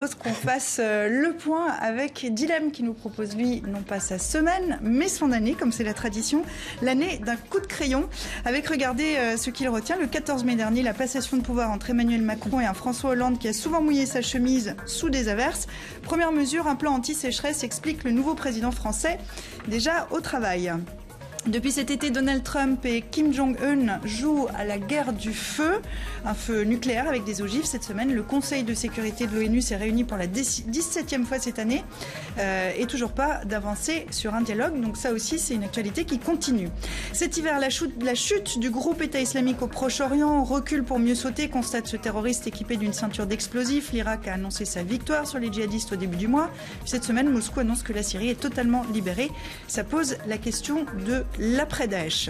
Qu'on fasse le point avec Dilem qui nous propose, lui, non pas sa semaine, mais son année, comme c'est la tradition, l'année d'un coup de crayon. Avec, regardez ce qu'il retient, le 14 mai dernier, la passation de pouvoir entre Emmanuel Macron et un François Hollande qui a souvent mouillé sa chemise sous des averses. Première mesure, un plan anti-sécheresse, explique le nouveau président français, déjà au travail. Depuis cet été, Donald Trump et Kim Jong-un jouent à la guerre du feu, un feu nucléaire avec des ogives. Cette semaine, le Conseil de sécurité de l'ONU s'est réuni pour la 17e fois cette année et toujours pas d'avancée sur un dialogue. Donc ça aussi, c'est une actualité qui continue. Cet hiver, la chute du groupe État islamique au Proche-Orient, recule pour mieux sauter, constate ce terroriste équipé d'une ceinture d'explosifs. L'Irak a annoncé sa victoire sur les djihadistes au début du mois. Cette semaine, Moscou annonce que la Syrie est totalement libérée. Ça pose la question de l'après-Daesh.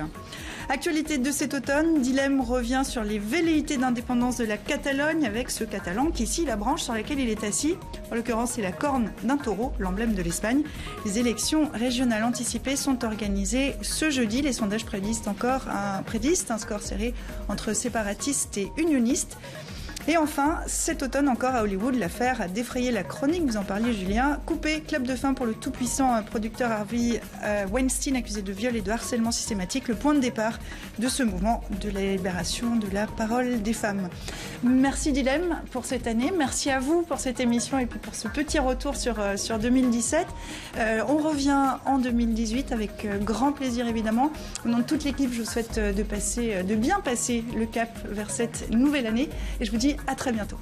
Actualité de cet automne, Dilem revient sur les velléités d'indépendance de la Catalogne avec ce Catalan qui scie la branche sur laquelle il est assis. En l'occurrence, c'est la corne d'un taureau, l'emblème de l'Espagne. Les élections régionales anticipées sont organisées ce jeudi. Les sondages prédisent un score serré entre séparatistes et unionistes. Et enfin, cet automne encore à Hollywood, l'affaire a défrayé la chronique, vous en parliez Julien, coupé, clap de fin pour le tout-puissant producteur Harvey Weinstein accusé de viol et de harcèlement systématique, le point de départ de ce mouvement de la libération de la parole des femmes. Merci Dilem pour cette année, merci à vous pour cette émission et puis pour ce petit retour sur 2017. On revient en 2018 avec grand plaisir évidemment. Au nom de toute l'équipe, je vous souhaite de bien passer le cap vers cette nouvelle année et je vous dis à très bientôt.